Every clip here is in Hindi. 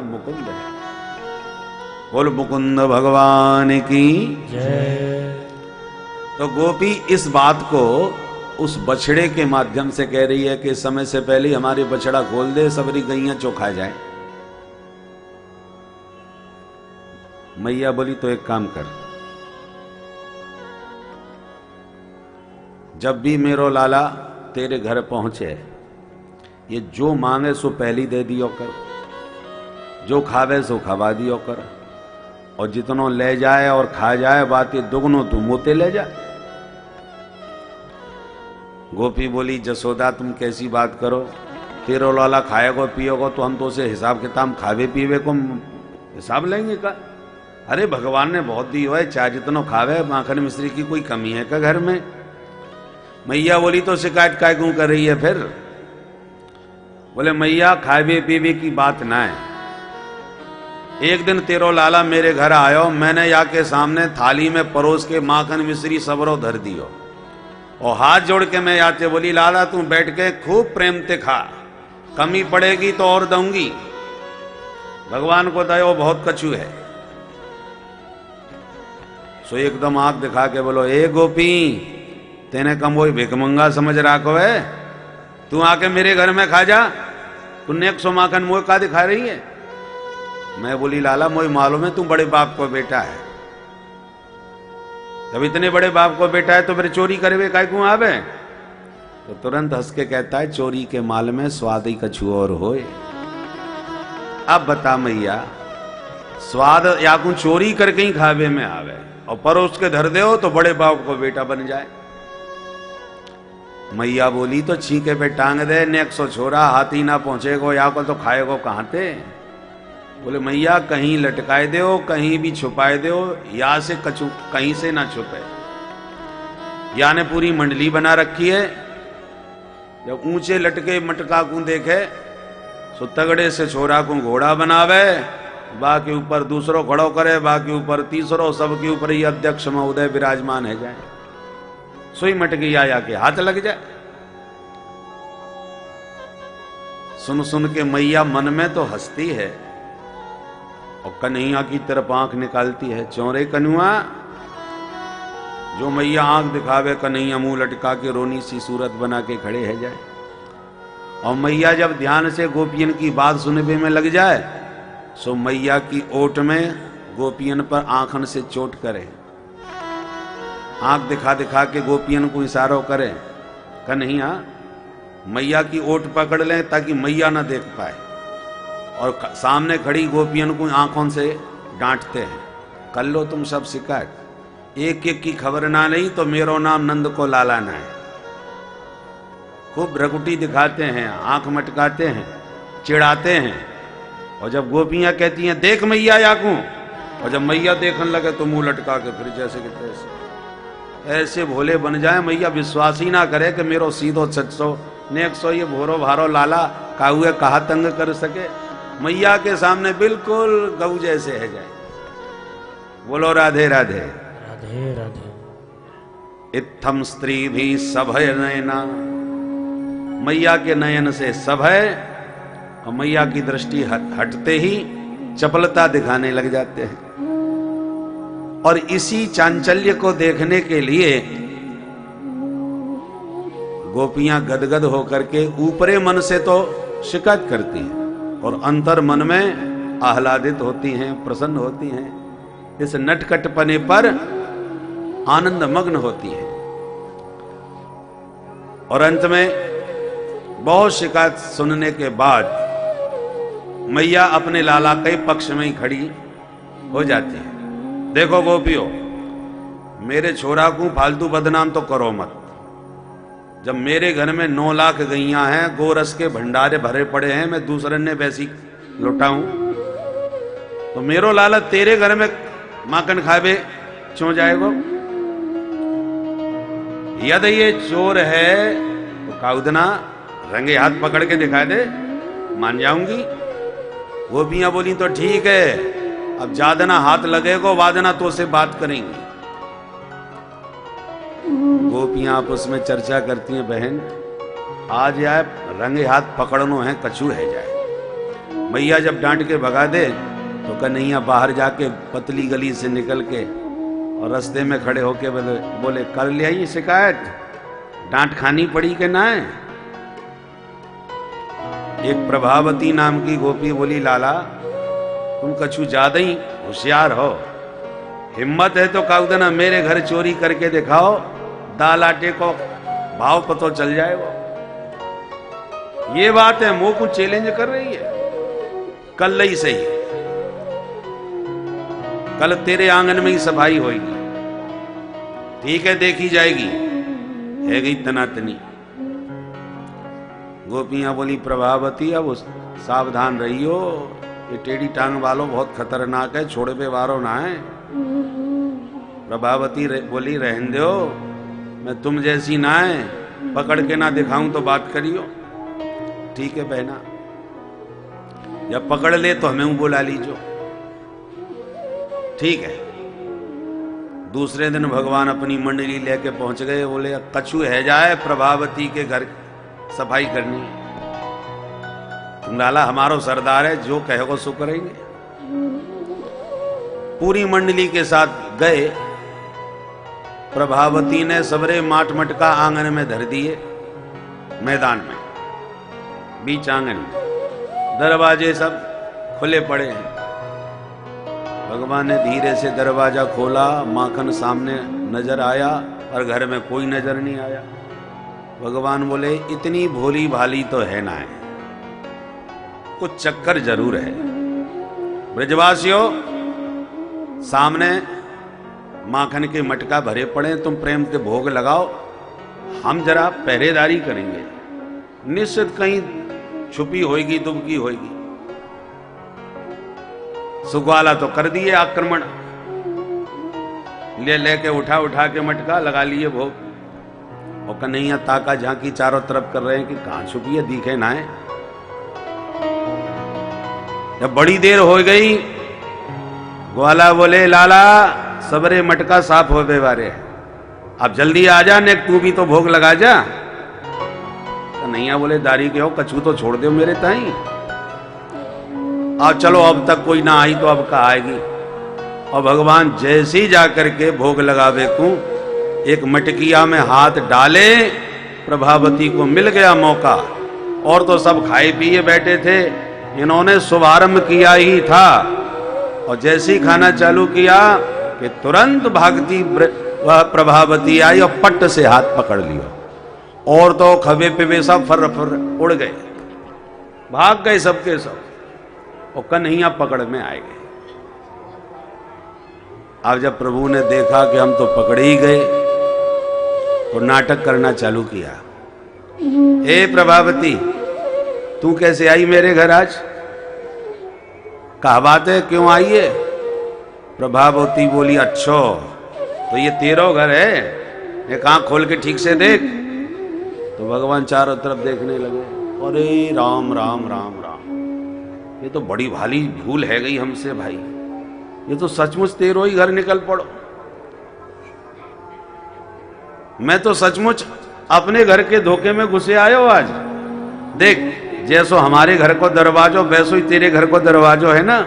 मुकुंद है। बोल मुकुंद भगवान की जय। तो गोपी इस बात को उस बछड़े के माध्यम से कह रही है कि समय से पहले हमारे बछड़ा खोल दे, सबरी गैया चौखा जाए। मैया बोली तो एक काम कर, जब भी मेरो लाला तेरे घर पहुंचे, ये जो मांगे सो पहली दे दियो कर, जो खावे सो खवा दियो कर, और जितनो ले जाए और खा जाए बात ये दुगनो तू मोते ले जा। गोपी बोली जसोदा तुम कैसी बात करो, तेरो लाला खाएगो पियोगो तो हम तो उसे हिसाब किताब खावे पीवे को हिसाब लेंगे का। अरे भगवान ने बहुत दी है, चाहे जितनो खावे, माखन मिश्री की कोई कमी है क्या घर में। मैया बोली तो शिकायत काय क्यों कर रही है फिर। बोले मैया खावे पीवे की बात ना है, एक दिन तेरो लाला मेरे घर आयो, मैंने या के सामने थाली में परोस के माखन मिश्री सबरो धर दियो, और हाथ जोड़ के मैं आते बोली लाला तू बैठ के खूब प्रेम ते खा, कमी पड़ेगी तो और दूंगी। भगवान को दयो बहुत कछु है। सो एकदम आंख दिखा के बोलो ए गोपी, तेने कम वो भिकमंगा समझ राखो है, तू आके मेरे घर में खा जा, तूने 100 माखन मुँह का दिखा रही है। मैं बोली लाला मोई मालूम है तू बड़े बाप को बेटा है, जब इतने बड़े बाप को बेटा है तो फिर चोरी करे काय क्यों आवे। तो तुरंत हंस के कहता है चोरी के माल में स्वाद ही कछु और होए। अब बता मैया, स्वाद या को चोरी करके ही खावे में आवे और परोस के धर दे तो बड़े बाप को बेटा बन जाए। मैया बोली तो छीके पे टांग दे, ने 100 छोरा हाथी ना पहुंचेगो, या को तो खाएगो कहां थे। बोले मैया कहीं लटकाए दो, कहीं भी छुपाए दो, या से कछु कहीं से ना छुपे। या ने पूरी मंडली बना रखी है, जब ऊंचे लटके मटका को देखे सो तगड़े से छोरा को घोड़ा बनावे, बाकी ऊपर दूसरों खड़ो करे, बाकी ऊपर तीसरों, सबके ऊपर ही अध्यक्ष महोदय विराजमान है जाए, सोई मटकी या के हाथ लग जाए। सुन सुन के मैया मन में तो हंसती है और कन्हैया की तरफ आंख निकालती है। चौरे कनुआ, जो मैया आंख दिखावे कन्हैया मुंह लटका के रोनी सी सूरत बना के खड़े है जाए। और मैया जब ध्यान से गोपियन की बात सुनने में लग जाए, सो मैया की ओट में गोपियन पर आंखन से चोट करे, आंख दिखा दिखा के गोपियन को इशारों करे, कन्हैया मैया की ओट पकड़ ले ताकि मैया ना देख पाए, और सामने खड़ी गोपियन को आंखों से डांटते हैं, कर लो तुम सब शिकायत, एक एक की खबर ना नहीं तो मेरो नाम नंद को लाला ना है। खूब रकुटी दिखाते हैं, आंख मटकाते हैं, चिढ़ाते हैं। और जब गोपियां कहती हैं देख मैया या को, और जब मैया देखने लगे तो मुंह लटका के फिर जैसे कि तैसे ऐसे भोले बन जाए मैया विश्वास ही ना करे कि मेरो सीधो 600 ने 100 ये भोरो भारो लाला काहुए कहा तंग कर सके। मैया के सामने बिल्कुल गऊ जैसे है जाए। बोलो राधे राधे राधे राधे। इत्थम स्त्री भी सभय नयना, मैया के नयन से सभय, और मैया की दृष्टि हटते ही चपलता दिखाने लग जाते हैं। और इसी चांचल्य को देखने के लिए गोपियां गदगद होकर के ऊपरे मन से तो शिकायत करती हैं और अंतर मन में आह्लादित होती हैं, प्रसन्न होती हैं, इस नटखटपने पर आनंद मग्न होती हैं। और अंत में बहुत शिकायत सुनने के बाद मैया अपने लाला के पक्ष में ही खड़ी हो जाती है। देखो गोपियों, मेरे छोरा को फालतू बदनाम तो करो मत। जब मेरे घर में 9 लाख गैया हैं, गोरस के भंडारे भरे पड़े हैं, मैं दूसरे ने वैसी लुटाऊं तो मेरो लाला तेरे घर में माखन खावे क्यों जाएगो। यदि ये चोर है तो काउदना रंगे हाथ पकड़ के दिखा दे, मान जाऊंगी। गोपियां बोली तो ठीक है, अब ज्यादा हाथ लगेगा वादना तो से बात करेंगी। गोपियां आपस में चर्चा करती हैं, बहन आज यार रंगे हाथ पकड़नो है कछु है जाए। मैया जब डांट के भगा दे तो कन्हैया बाहर जाके पतली गली से निकल के और रास्ते में खड़े होके बोले कर लिया ये शिकायत, डांट खानी पड़ी कि ना है। एक प्रभावती नाम की गोपी बोली लाला तुम कछु ज्यादा ही होशियार हो, हिम्मत है तो काउ देना मेरे घर चोरी करके दिखाओ, दाल आटे को भाव पतो चल जाएगा। ये बात है, मुंह को चैलेंज कर रही है। कल ही सही, कल तेरे आंगन में ही सफाई होगी, ठीक है देखी जाएगी, है गई तनातनी। गोपियां बोली प्रभावती अब सावधान रहियो, ये टेढ़ी टांग वालों बहुत खतरनाक है, छोड़ पे वारो ना है। प्रभावती बोली रहन दो, मैं तुम जैसी ना है, पकड़ के ना दिखाऊं तो बात करियो। ठीक है बहना, जब पकड़ ले तो हमें बुला लीजो। ठीक है। दूसरे दिन भगवान अपनी मंडली लेके पहुंच गए, बोले कछु है जाए प्रभावती के घर सफाई करनी, तुम लाला हमारो सरदार है, जो कहेगो सो करेंगे। पूरी मंडली के साथ गए, प्रभावती ने सबरे माट मटका आंगन में धर दिए, मैदान में बीच आंगन में, दरवाजे सब खुले पड़े हैं। भगवान ने धीरे से दरवाजा खोला, माखन सामने नजर आया और घर में कोई नजर नहीं आया। भगवान बोले इतनी भोली भाली तो है ना है, कुछ चक्कर जरूर है। ब्रजवासियों सामने माखन के मटका भरे पड़े, तुम प्रेम के भोग लगाओ, हम जरा पहरेदारी करेंगे, निश्चित कहीं छुपी होगी दुबकी होगी। सुग्वाला तो कर दिए आक्रमण, लेके उठा के मटका लगा लिए भोग, और कन्हैया ताका झांकी चारों तरफ कर रहे हैं कि कहां छुपी है, दिखे ना है। जब बड़ी देर हो गई, ग्वाला बोले लाला सबरे मटका साफ हो गए बारे, अब जल्दी आ जा, ने तू भी तो भोग लगा जा। कन्हैया बोले दारी के हो, कछु तो छोड़ दो मेरे ताई। अब चलो, अब तक कोई ना आई तो अब कहाँ आएगी। और भगवान जैसे ही जाकर के भोग लगावे को एक मटकिया में हाथ डाले, प्रभावती को मिल गया मौका, और तो सब खाए पिए बैठे थे, इन्होंने शुभारंभ किया ही था। और जैसे ही खाना चालू किया कि तुरंत भागती वह प्रभावती आई और पट्ट से हाथ पकड़ लिया, और तो खबे पे सब फर उड़ गए, भाग गए सबके सब, और कन्हैया पकड़ में आए गए। अब जब प्रभु ने देखा कि हम तो पकड़े ही गए, तो नाटक करना चालू किया। हे प्रभावती तू कैसे आई मेरे घर आज, कहा बात है, क्यों आई है? प्रभावती बोली अच्छो तो ये तेरो घर है, एक आंख खोल के ठीक से देख। तो भगवान चारों तरफ देखने लगे, अरे राम राम राम राम, ये तो बड़ी भारी भूल है गई हमसे भाई, ये तो सचमुच तेरो ही घर निकल पड़ो। मैं तो सचमुच अपने घर के धोखे में घुसे आयो आज। देख जैसो हमारे घर को दरवाजो वैसो ही तेरे घर को दरवाजो है ना,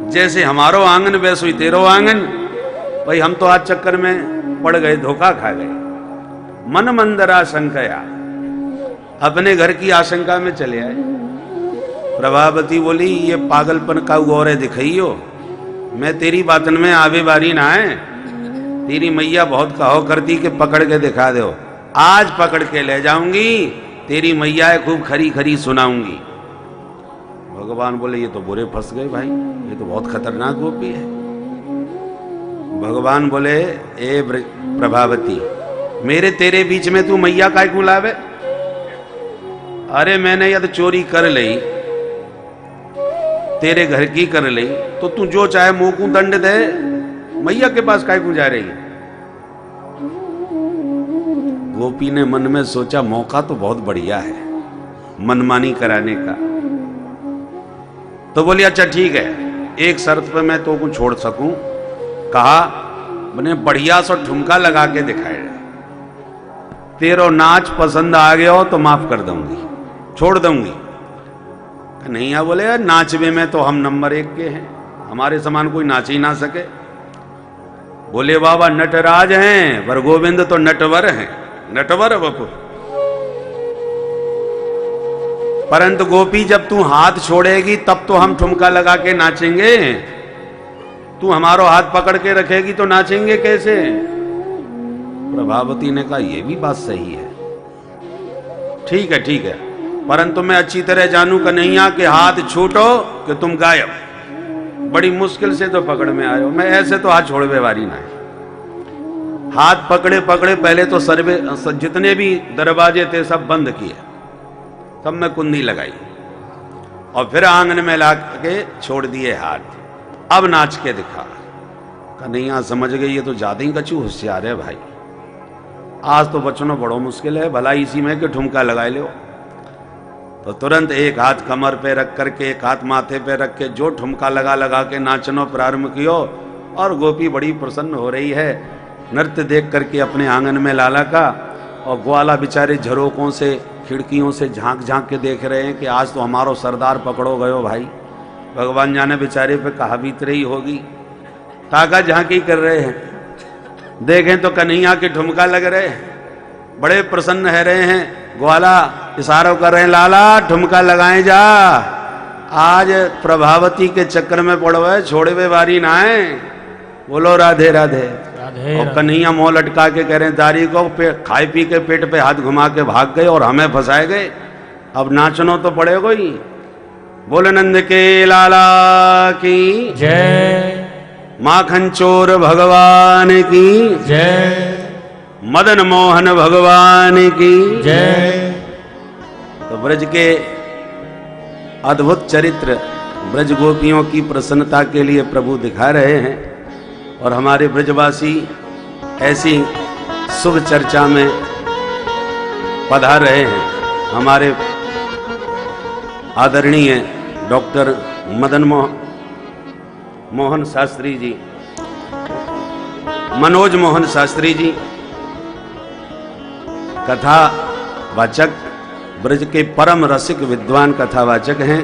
जैसे हमारो आंगन वैसो ही तेरो आंगन। भाई हम तो आज चक्कर में पड़ गए, धोखा खा गए। मन मंदरा शंकया, अपने घर की आशंका में चले आए। प्रभावती बोली ये पागलपन का गौरे दिखाइयो, मैं तेरी बातन में आवे बारी ना है, तेरी मैया बहुत कहो करती कि पकड़ के दिखा दो, आज पकड़ के ले जाऊंगी, तेरी मैया खूब खरी खरी सुनाऊंगी। भगवान बोले ये तो बुरे फंस गए भाई, ये तो बहुत खतरनाक गोपी है। भगवान बोले ए प्रभावती मेरे तेरे बीच में तू मैया काय क्यों लावे? अरे मैंने यदि चोरी कर ली, तेरे घर की कर ली, तो तू जो चाहे मुंह को दंड दे, मैया के पास काय क्यों जा रही है? गोपी ने मन में सोचा मौका तो बहुत बढ़िया है मनमानी कराने का। तो बोली अच्छा ठीक है, एक शर्त पे मैं तो को छोड़ सकूं। कहा मैंने बढ़िया सा ठुमका लगा के दिखाए, तेरो नाच पसंद आ गया हो तो माफ कर दूंगी, छोड़ दूंगी। कन्हैया बोले यार नाचवे में तो हम नंबर 1 के हैं, हमारे समान कोई नाच ही ना सके। बोले बाबा नटराज हैं, पर गोविंद तो नटवर हैं, नटवर बपू। परंतु गोपी जब तू हाथ छोड़ेगी तब तो हम ठुमका लगा के नाचेंगे, तू हमारो हाथ पकड़ के रखेगी तो नाचेंगे कैसे? प्रभावती ने कहा यह भी बात सही है, ठीक है ठीक है, परंतु मैं अच्छी तरह जानू कन्हैया के हाथ छूटो कि तुम गायब। बड़ी मुश्किल से तो पकड़ में आयो, मैं ऐसे तो हाथ छोड़वे वाली ना है। हाथ पकड़े पकड़े पहले तो सर्वे जितने भी दरवाजे थे सब बंद किए, तब मैं कुंडी लगाई और फिर आंगन में ला के छोड़ दिए हाथ। अब नाच के दिखा। कन्हैया समझ गई ये तो ज्यादा ही कचू होशियार है भाई, आज तो बचना बड़ो मुश्किल है, भला इसी में के ठुमका लगा लो। तो तुरंत एक हाथ कमर पे रख करके एक हाथ माथे पे रख के जो ठुमका लगा लगा के नाचनो प्रारंभ कियो। और गोपी बड़ी प्रसन्न हो रही है नृत्य देख करके अपने आंगन में लाला का, और ग्वाला बेचारे झरोकों से खिड़कियों से झांक झांक के देख रहे हैं कि आज तो हमारो सरदार पकड़ो गयो भाई। भगवान जाने बेचारे पे कहा बीत रही होगी, ताका झांकी कर रहे हैं। देखें तो कन्हैया के ठुमका लग रहे हैं, बड़े प्रसन्न है रहे हैं। ग्वाला इशारों कर रहे हैं, लाला ठुमका लगाएं जा, आज प्रभावती के चक्कर में पड़ो छोड़े वे बारी ना है। बोलो राधे राधे। और कन्हैया मुंह लटका के कह रहे हैं दारी को खाए पी के पेट पे हाथ घुमा के भाग गए और हमें फंसाए गए, अब नाचनो तो पड़ेगा ही। बोल नंद के लाला की जय, माखन चोर भगवान की जय, मदन मोहन भगवान की जय। तो ब्रज के अद्भुत चरित्र ब्रज गोपियों की प्रसन्नता के लिए प्रभु दिखा रहे हैं, और हमारे ब्रजवासी ऐसी शुभ चर्चा में पधार रहे हैं। हमारे आदरणीय डॉक्टर मदन मोहन शास्त्री जी, मनोज मोहन शास्त्री जी कथावाचक, ब्रज के परम रसिक विद्वान कथावाचक हैं।